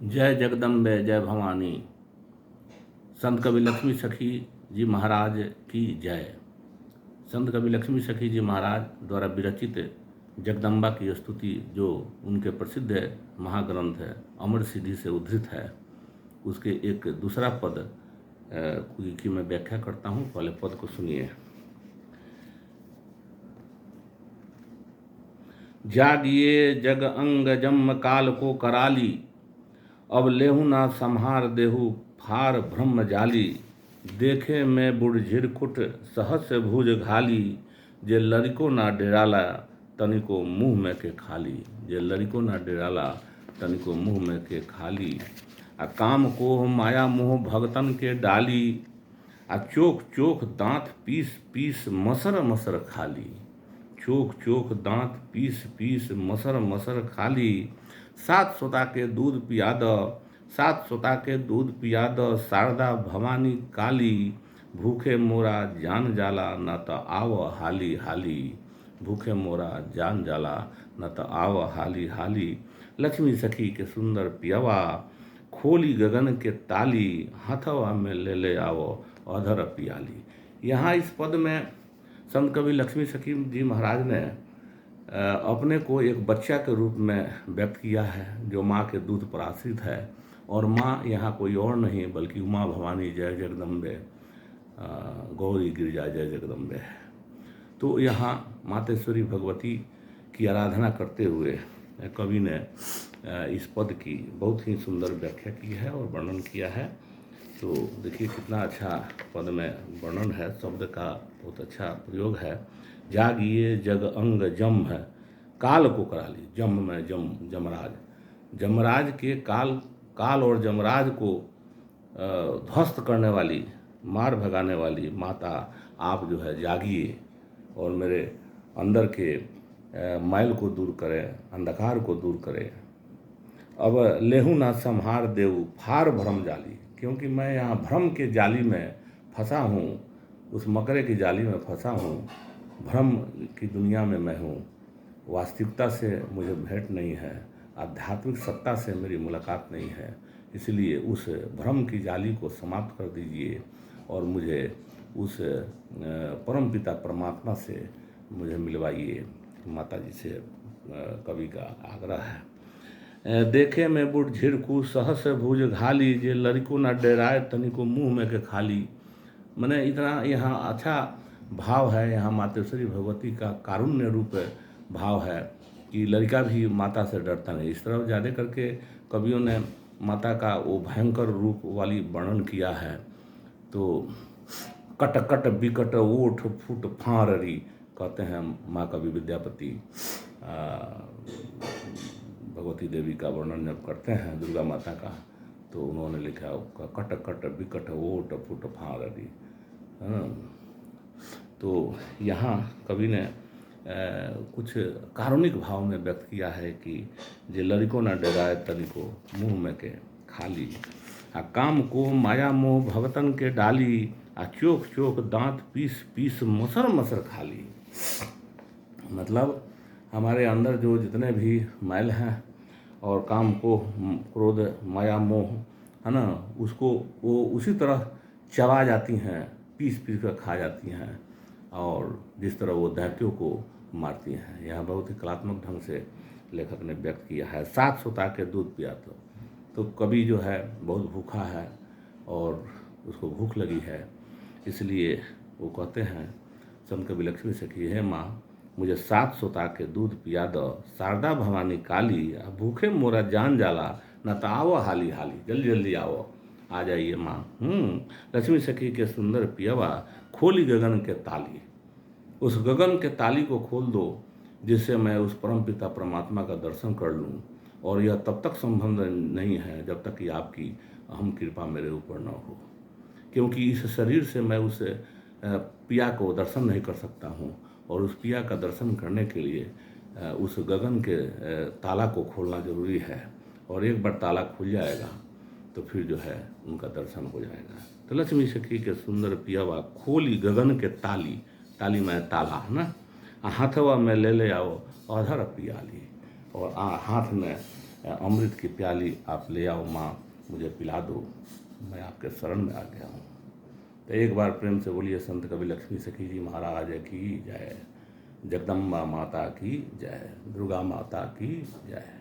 जय जगदम्बे जय भवानी। संत कवि लक्ष्मी सखी जी महाराज की जय। संत कवि लक्ष्मी सखी जी महाराज द्वारा विरचित जगदम्बा की स्तुति जो उनके प्रसिद्ध महाग्रंथ है अमर सिद्धि से उद्धृत है, उसके एक दूसरा पद की मैं व्याख्या करता हूँ। पहले पद को सुनिए। जागिए जग अंग जम काल को कराली, अब लेहु ना संहार देहु फार ब्रह्म जाली। देखे मैं बुढ़ झिरकुट सहस भुज घाली, जे लड़को ना डेराला तनिको मुँह में के खाली। जे लड़को ना डेराला तनिको मुँह में के खाली। आ काम को माया मोह भगतन के डाली, आ चोख चोख दांत पीस पीस मसर मसर खाली। चोख चोख दांत पीस पीस मसर मसर खाली। सात सोता के दूध पिया द, सात सोता के दूध पिया द शारदा भवानी काली। भूखे मोरा जान जाला न त आव हाली हाली। भूखे मोरा जान जाला न त आव हाली हाली। लक्ष्मी सखी के सुंदर पियवा, खोली गगन के ताली। हथवा में ले आवो अधर पियाली। यहाँ इस पद में संत कवि लक्ष्मी सखी जी महाराज ने अपने को एक बच्चा के रूप में व्यक्त किया है, जो माँ के दूध पर आश्रित है। और माँ यहाँ कोई और नहीं बल्कि उमा भवानी जय जगदम्बे, गौरी गिरिजा जय जगदम्बे है। तो यहाँ मातेश्वरी भगवती की आराधना करते हुए कवि ने इस पद की बहुत ही सुंदर व्याख्या की है और वर्णन किया है। तो देखिए कितना अच्छा पद में वर्णन है, शब्द का बहुत अच्छा प्रयोग है। जागिए जग अंग जम है, काल को कराली। जम में जमराज, जमराज के काल और जमराज को ध्वस्त करने वाली, मार भगाने वाली माता, आप जो है जागिए और मेरे अंदर के मैल को दूर करें, अंधकार को दूर करें। अब लेहू ना संहार देऊ फार भ्रम जाली, क्योंकि मैं यहाँ भ्रम के जाली में फंसा हूँ, उस मकरे की जाली में फंसा हूँ। भ्रम की दुनिया में मैं हूँ, वास्तविकता से मुझे भेंट नहीं है, आध्यात्मिक सत्ता से मेरी मुलाकात नहीं है। इसलिए उस भ्रम की जाली को समाप्त कर दीजिए और मुझे उस परमपिता परमात्मा से मुझे मिलवाइए। माता जी से कवि का आग्रह है। देखे में बुढ़ झिरकू सहस भुज घाली, जे लड़को ना डेराए तनिको मुँह में के खाली। मैंने इतना यहाँ अच्छा भाव है, यहाँ मातेश्वरी भगवती का कारुण्य रूप भाव है कि लड़का भी माता से डरता नहीं। इस तरह ज़्यादा करके कवियों ने माता का वो भयंकर रूप वाली वर्णन किया है। तो कट कट बिकट ओठ फुट फांररी, कहते हैं माँ कवि विद्यापति भगवती देवी का वर्णन जब करते हैं दुर्गा माता का, तो उन्होंने लिखा कट कट बिकट ओठ फुट फांररी। तो यहाँ कवि ने कुछ कारुणिक भाव में व्यक्त किया है कि जे लड़को ना डराए तनिको मुँह में के खाली। आ काम को माया मोह भगतन के डाली, आ चोख चोख दांत पीस पीस मसर मसर खाली। मतलब हमारे अंदर जो जितने भी मैल हैं और काम को क्रोध माया मोह है ना, उसको वो उसी तरह चबा जाती हैं, पीस पीस कर खा जाती हैं, और जिस तरह वो दैत्यों को मारती हैं। यह बहुत ही कलात्मक ढंग से लेखक ने व्यक्त किया है। सात सोता के दूध पिया तो कवि जो है बहुत भूखा है और उसको भूख लगी है, इसलिए वो कहते हैं संत कवि लक्ष्मी सखी, हे माँ मुझे सात सोता के दूध पिया दो शारदा भवानी काली। आ भूखे मोरा जान जाला न त आओ हाली हाली। जल्दी जल्दी आओ, आ जाइए माँ। लक्ष्मी सखी के सुंदर पियवा, खोली गगन के ताली। उस गगन के ताली को खोल दो जिससे मैं उस परमपिता परमात्मा का दर्शन कर लूँ। और यह तब तक संभव नहीं है जब तक कि आपकी अहम कृपा मेरे ऊपर न हो, क्योंकि इस शरीर से मैं उस पिया को दर्शन नहीं कर सकता हूँ। और उस पिया का दर्शन करने के लिए उस गगन के ताला को खोलना जरूरी है। और एक बार ताला खुल जाएगा तो फिर जो है उनका दर्शन हो जाएगा। तो लक्ष्मी सखी के सुंदर पियावा, खोली गगन के ताली, ताली में ताला है ना, हाथवा में ले आओ अधर पियाली। और हाथ में अमृत की प्याली आप ले आओ माँ, मुझे पिला दो, मैं आपके शरण में आ गया हूँ। तो एक बार प्रेम से बोलिए संत कवि लक्ष्मी सखी जी महाराज की जय, जगदम्बा माता की जय, दुर्गा माता की जय।